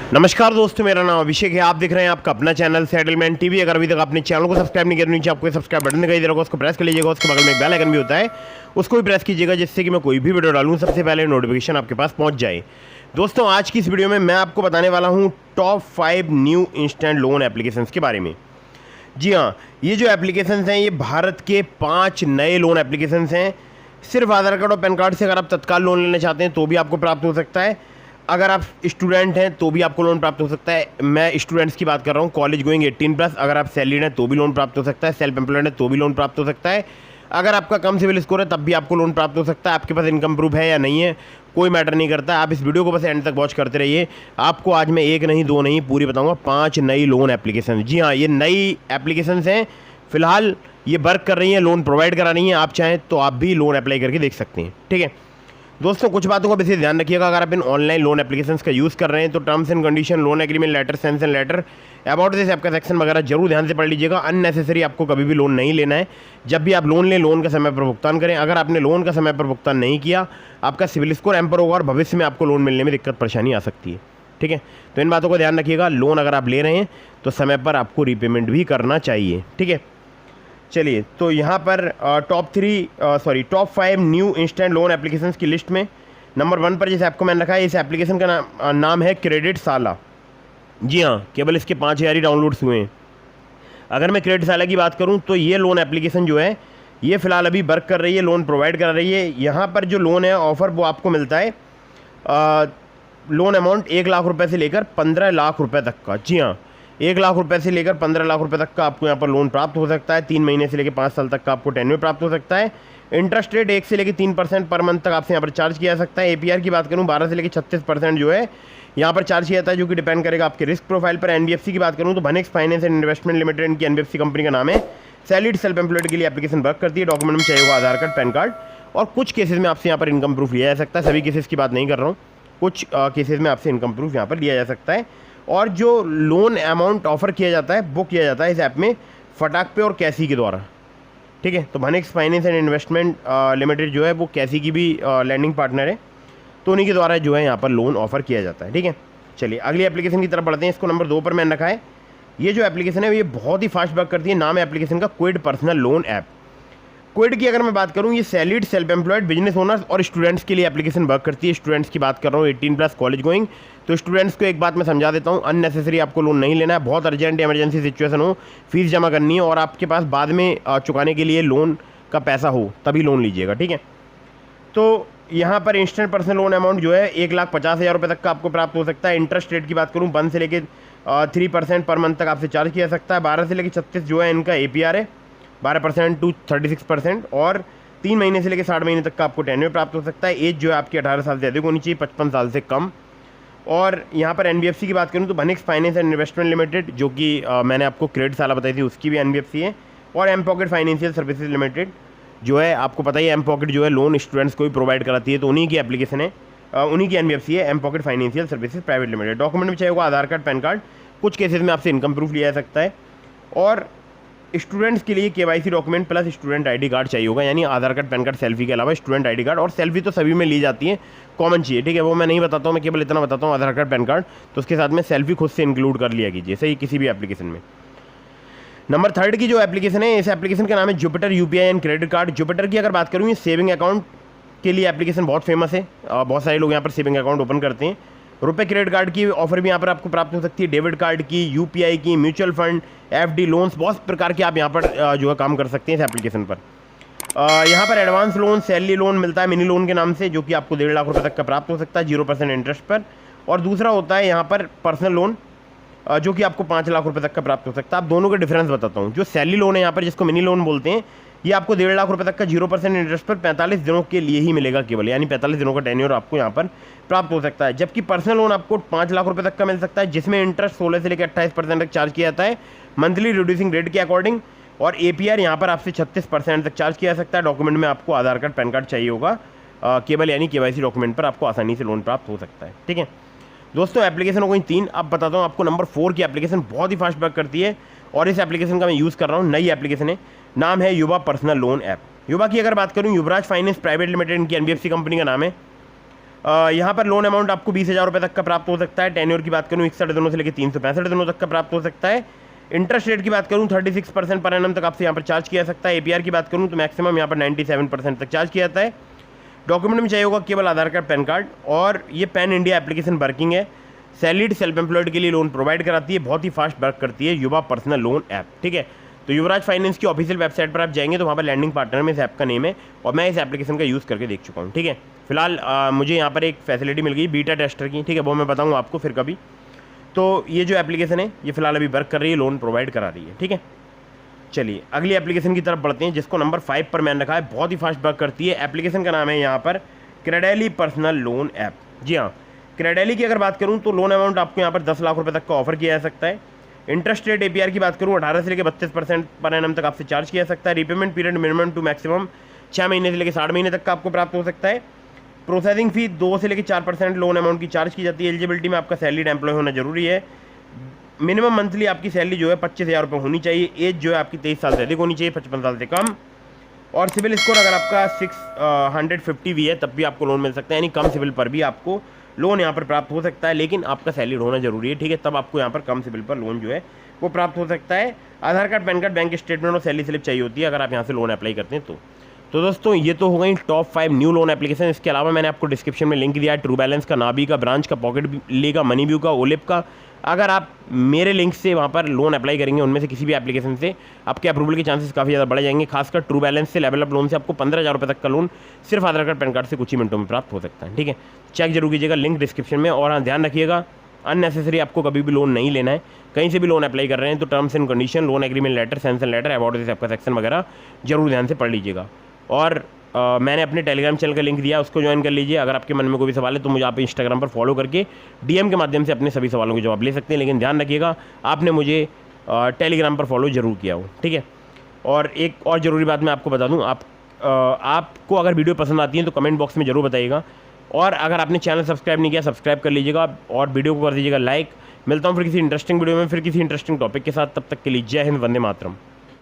नमस्कार दोस्तों, मेरा नाम अभिषेक है। आप देख रहे हैं आपका अपना चैनल सेटलमेंट टीवी। अगर अभी तक आपने चैनल को सब्सक्राइब नहीं किया तो नीचे आपको सब्सक्राइब बटन दिखाई दे रहा होगा, उसको प्रेस कर लीजिएगा। उसके बगल में एक बेल आइकन भी होता है, उसको भी प्रेस कीजिएगा, जिससे कि मैं कोई भी वीडियो डालूं सबसे पहले नोटिफिकेशन आपके पास पहुंच जाए। दोस्तों, आज की इस वीडियो में मैं आपको बताने वाला हूँ top 5 new instant loan applications के बारे में। जी हाँ, ये जो एप्लीकेशंस हैं ये भारत के 5 नए लोन एप्लीकेशंस हैं। सिर्फ आधार कार्ड और पैन कार्ड से अगर आप तत्काल लोन लेना चाहते हैं तो भी आपको प्राप्त हो सकता है। अगर आप स्टूडेंट हैं तो भी आपको लोन प्राप्त हो सकता है। मैं स्टूडेंट्स की बात कर रहा हूँ, कॉलेज गोइंग 18+। अगर आप सैलरीड हैं तो भी लोन प्राप्त हो सकता है। सेल्फ एम्प्लॉयड है तो भी लोन प्राप्त हो सकता है। अगर आपका कम सिविल स्कोर है तब भी आपको लोन प्राप्त हो सकता है। आपके पास इनकम प्रूफ है या नहीं है कोई मैटर नहीं करता। आप इस वीडियो को बस एंड तक वॉच करते रहिए। आपको आज मैं एक नहीं दो नहीं पूरी बताऊंगा 5 नई लोन एप्लीकेशन। जी हाँ, ये नई एप्लीकेशन हैं, फिलहाल ये वर्क कर रही हैं, लोन प्रोवाइड करा रही हैं। आप चाहें तो आप भी लोन अप्लाई करके देख सकते हैं। ठीक है दोस्तों, कुछ बातों का विशेष ध्यान रखिएगा। अगर आप इन ऑनलाइन लोन एप्लीकेशंस का यूज़ कर रहे हैं तो terms and condition, loan agreement letter, sanction letter, about this app का सेक्शन वगैरह जरूर ध्यान से पढ़ लीजिएगा। अननेसेसरी आपको कभी भी लोन नहीं लेना है। जब भी आप लोन लें, लोन का समय पर भुगतान करें। अगर आपने लोन का समय पर भुगतान नहीं किया, आपका सिविल स्कोर एम्पर होगा और भविष्य में आपको लोन मिलने में दिक्कत परेशानी आ सकती है। ठीक है, तो इन बातों का ध्यान रखिएगा। लोन अगर आप ले रहे हैं तो समय पर आपको रीपेमेंट भी करना चाहिए। ठीक है, चलिए तो यहाँ पर top 5 new instant loan applications की लिस्ट में नंबर 1 पर जिस ऐप को मैंने रखा है, इस एप्लीकेशन का नाम है क्रेडिट साला। जी हाँ, केवल इसके 5000 ही डाउनलोड्स हुए हैं। अगर मैं क्रेडिट साला की बात करूं तो ये लोन एप्लीकेशन जो है ये फ़िलहाल अभी वर्क कर रही है, लोन प्रोवाइड कर रही है। यहाँ पर जो लोन है ऑफ़र वो आपको मिलता है लोन अमाउंट 1 लाख रुपये से लेकर 15 लाख रुपये तक का। जी हाँ, 1 लाख रुपये से लेकर 15 लाख रुपये तक का आपको यहाँ पर लोन प्राप्त हो सकता है। 3 महीने से लेकर 5 साल तक का आपको टेन्योर प्राप्त हो सकता है। इंटरेस्ट रेट 1 से लेकर 3% पर मंथ तक आपसे यहाँ पर चार्ज किया जा सकता है। एपीआर की बात करूँ 12 से लेकर 36% जो है यहाँ पर चार्ज किया जाता है, जो कि डिपेंड करेगा आपके रिस्क प्रोफाइल पर। एनबीएफसी की बात करूँ तो भनेक्स फाइनेंस एंड इन्वेस्टमेंट लिमिटेड इनकी एनबीएफसी कंपनी का नाम है। सैलरीड सेल्फ एम्प्लॉयड के लिए एप्लीकेशन वर्क करती है। डॉक्यूमेंट में चाहिए होगा आधार कार्ड, पैन कार्ड, और कुछ केसेस में आपसे यहाँ पर इनकम प्रूफ लिया जा सकता है। सभी केसेस की बात नहीं कर रहा हूँ, कुछ केसेस में आपसे इनकम प्रूफ यहाँ पर लिया जा सकता है। और जो लोन अमाउंट ऑफर किया जाता है वो किया जाता है इस ऐप में फटाक पे और कैसी के द्वारा। ठीक है, तो भनेक्स फाइनेंस एंड इन्वेस्टमेंट लिमिटेड जो है वो कैसी की भी लैंडिंग पार्टनर है, तो उन्हीं के द्वारा जो है यहाँ पर लोन ऑफर किया जाता है। ठीक है, चलिए अगली एप्लीकेशन की तरफ बढ़ते हैं। इसको नंबर 2 पर मैंने रखा है। ये जो एप्लीकेशन है ये बहुत ही फास्ट वर्क करती है। नाम है एप्लीकेशन का quid personal loan app. Quid की अगर मैं बात करूँ, ये salaried self employed business owners और स्टूडेंट्स के लिए एप्लीकेशन वर्क करती है। स्टूडेंट्स की बात कर रहा हूँ 18+ कॉलेज गोइंग। तो स्टूडेंट्स को एक बात मैं समझा देता हूँ, अननेसेसरी आपको लोन नहीं लेना है। बहुत अर्जेंट इमरजेंसी सिचुएशन हो, फीस जमा करनी है और आपके पास बाद में चुकाने के लिए लोन का पैसा हो, तभी लोन लीजिएगा। ठीक है, तो यहाँ पर इंस्टेंट पर्सनल लोन अमाउंट जो है 1,50,000 रुपये तक का आपको प्राप्त हो सकता है। इंटरेस्ट रेट की बात करूँ 1 से लेकर 3% पर मंथ तक आपसे चार्ज किया जा सकता है। 12 से लेकर 36 जो है इनका एपीआर है, 12% टू 36%। और 3 महीने से लेकर 60 महीने तक का आपको टेन्योर प्राप्त हो सकता है। एज जो है आपकी 18 साल से अधिक होनी चाहिए, 55 साल से कम। और यहाँ पर एनबीएफसी की बात करूँ तो भनेक्स फाइनेंस एंड इन्वेस्टमेंट लिमिटेड, जो कि मैंने आपको क्रेडिट साला बताई थी, उसकी भी एनबीएफसी है। और mPokket financial services limited जो है, आपको पता ही है एम पॉकेट जो है लोन स्टूडेंट्स को भी प्रोवाइड कराती है, तो उन्हीं की एप्लीकेशन है, उन्हीं की एनबीएफसी है, mPokket financial services private limited. Document में चाहिए होगा आधार कार्ड, पैन कार्ड, कुछ केसेस में आपसे इनकम प्रूफ लिया जा सकता है। और स्टूडेंट्स के लिए KYC document plus student ID card चाहिए होगा, यानी आधार कार्ड, पैन कार्ड, सेल्फी के अलावा स्टूडेंट आईडी कार्ड। और सेल्फी तो सभी में ली जाती है, कॉमन चाहिए। ठीक है, वो मैं नहीं बताता हूँ, मैं केवल इतना बताता हूँ आधार कार्ड, पैन कार्ड, तो उसके साथ में सेल्फी खुद से इंक्लूड कर लिया कीजिए, सही किसी भी एप्लीकेशन में। नंबर 3 की जो एप्लीकेशन है, इस एप्लीकेशन का नाम है Jupiter UPI and credit card. Jupiter की अगर बात करूँ, ये सेविंग अकाउंट के लिए एप्लीकेशन बहुत फेमस है। बहुत सारे लोग यहाँ पर सेविंग अकाउंट ओपन करते हैं। रुपए क्रेडिट कार्ड की ऑफर भी यहाँ पर आपको प्राप्त हो सकती है, डेबिट कार्ड की, यूपीआई की, म्यूचुअल फंड, एफडी लोन्स, बहुत प्रकार के आप यहाँ पर जो है काम कर सकते हैं इस एप्लीकेशन पर। यहाँ पर एडवांस लोन, सैलरी लोन मिलता है मिनी लोन के नाम से, जो कि आपको 1.5 लाख रुपये तक का प्राप्त हो सकता है 0% इंटरेस्ट पर। और दूसरा होता है यहाँ पर पर्सनल लोन, जो कि आपको 5 लाख रुपये तक का प्राप्त हो सकता है। आप दोनों का डिफरेंस बताता हूँ। जो सैलरी लोन है यहाँ पर, जिसको मिनी लोन बोलते हैं, ये आपको 1.5 लाख रुपये तक का 0% इंटरेस्ट पर 45 दिनों के लिए ही मिलेगा केवल, यानी 45 दिनों का टेन्योर आपको यहाँ पर प्राप्त हो सकता है। जबकि पर्सनल लोन आपको 5 लाख रुपये तक का मिल सकता है, जिसमें इंटरेस्ट 16 से लेकर 28% तक चार्ज किया जाता है मंथली रिड्यूसिंग रेट के अकॉर्डिंग। और एपीआर यहाँ पर आपसे 36% तक चार्ज किया जा सकता है। डॉक्यूमेंट में आपको आधार कार्ड, पैन कार्ड चाहिए होगा केवल, यानी केवाईसी डॉक्यूमेंट पर आपको आसानी से लोन प्राप्त हो सकता है। ठीक है दोस्तों, एप्लीकेशन हो गई 3। अब बताता हूँ आपको नंबर 4 की एप्लीकेशन बहुत ही फास्ट वर्क करती है, और इस एप्लीकेशन का मैं यूज़ कर रहा हूँ। नई एप्लीकेशन है, नाम है युवा पर्सनल लोन ऐप। युवा की अगर बात करूँ, युवराज फाइनेंस प्राइवेट लिमिटेड इनकी एनबीएफसी कंपनी का नाम है। यहाँ पर लोन अमाउंट आपको 20,000 रुपये तक का प्राप्त हो सकता है। टेन्योर की बात करूँ 61 दिनों से लेकर 365 दिनों तक का प्राप्त हो सकता है। इंटरेस्ट रेट की बात करूँ 36% पर एनम तक आपसे यहाँ पर चार्ज किया जा सकता है। APR की बात करूँ तो मैक्सिमम यहाँ पर 97% तक चार्ज किया जाता है। डॉक्यूमेंट में चाहिए होगा केवल आधार कार्ड, पैन कार्ड, और ये पैन इंडिया एप्लीकेशन वर्किंग है। सैलरीड सेल्फ एम्प्लॉयड के लिए लोन प्रोवाइड कराती है, बहुत ही फास्ट वर्क करती है युवा पर्सनल लोन ऐप। ठीक है, तो युवराज फाइनेंस की ऑफिशियल वेबसाइट पर आप जाएंगे तो वहाँ पर लैंडिंग पार्टनर में इस ऐप का नेम है और मैं इस एप्लीकेशन का यूज़ करके देख चुका हूँ। ठीक है, फिलहाल मुझे यहाँ पर एक फैसिलिटी मिल गई बीटा टेस्टर की। ठीक है, वो मैं बताऊँगा आपको फिर कभी। तो ये जो एप्लीकेशन है ये फिलहाल अभी वर्क कर रही है, लोन प्रोवाइड करा रही है। ठीक है, चलिए अगली एप्लीकेशन की तरफ बढ़ते हैं जिसको नंबर 5 पर मैंने रखा है, बहुत ही फास्ट वर्क करती है। एप्लीकेशन का नाम है यहाँ पर क्रेडेली पर्सनल लोन ऐप। जी हाँ, क्रेडेली की अगर बात करूँ तो लोन अमाउंट आपको यहाँ पर 10 लाख रुपये तक का ऑफर किया जा सकता है। इंटरेस्ट रेट APR की बात करूँ 18 से लेकर 32% पर एनम तक आपसे चार्ज किया जा सकता है। Repayment period minimum to maximum 6 महीने से लेकर 60 महीने तक का आपको प्राप्त हो सकता है। प्रोसेसिंग फी 2 से लेकर 4% लोन अमाउंट की चार्ज की जाती है। एलिजिबिलिटी में आपका सैलरीड एम्प्लॉय होना जरूरी है। मिनिमम मंथली आपकी सैलरी जो है 25,000 रुपये होनी चाहिए। एज जो है आपकी 23 साल से अधिक होनी चाहिए, 55 साल से कम। और सिविल स्कोर अगर आपका 650 भी है तब भी आपको लोन मिल सकता है, यानी कम सिविल पर भी आपको लोन यहाँ पर प्राप्त हो सकता है, लेकिन आपका सैलरी होना जरूरी है। ठीक है, तब आपको यहाँ पर कम सिविल पर लोन जो है वो प्राप्त हो सकता है। Aadhaar card, PAN card, bank statement और सैलरी स्लिप चाहिए होती है अगर आप यहाँ से लोन अप्लाई करते हैं तो दोस्तों ये तो हो गई टॉप 5 न्यू लोन एप्लीकेशन। इसके अलावा मैंने आपको डिस्क्रिप्शन में लिंक दिया है ट्रू बैलेंस का, नाबी का, ब्रांच का, पॉकेट ली का, मनी व्यू का, ओलिप का। अगर आप मेरे लिंक से वहाँ पर लोन अप्लाई करेंगे उनमें से किसी भी एप्लीकेशन से आपके अप्रूवल के चांसेस काफ़ी ज़्यादा बढ़ जाएंगे। खासकर ट्रू बैलेंस से, लेवल अप लोन से आपको 15,000 रुपये तक का लोन सिर्फ आधार कार्ड, पैन कार्ड से कुछ ही मिनटों में प्राप्त हो सकता है। ठीक है, चेक जरूर कीजिएगा, लिंक डिस्क्रिप्शन में। और हाँ, ध्यान रखिएगा अननेसेसरी आपको कभी भी लोन नहीं लेना है। कहीं से भी लोन अप्लाई कर रहे हैं तो terms and condition, loan agreement letter, sanction letter, about this आपका सेक्शन वगैरह जरूर ध्यान से पढ़ लीजिएगा। और मैंने अपने टेलीग्राम चैनल का लिंक दिया, उसको ज्वाइन कर लीजिए। अगर आपके मन में कोई भी सवाल है तो मुझे आप इंस्टाग्राम पर फॉलो करके DM के माध्यम से अपने सभी सवालों के जवाब ले सकते हैं, लेकिन ध्यान रखिएगा आपने मुझे टेलीग्राम पर फॉलो जरूर किया हो। ठीक है, और एक और ज़रूरी बात मैं आपको बता दूं, आपको अगर वीडियो पसंद आती है तो कमेंट बॉक्स में जरूर बताइएगा। और अगर आपने चैनल सब्सक्राइब नहीं किया, सब्सक्राइब कर लीजिएगा और वीडियो को कर दीजिएगा लाइक। मिलता हूँ फिर किसी इंटरेस्टिंग वीडियो में, फिर किसी इंटरेस्टिंग टॉपिक के साथ। तब तक के लिए जय हिंद, वंदे मातरम।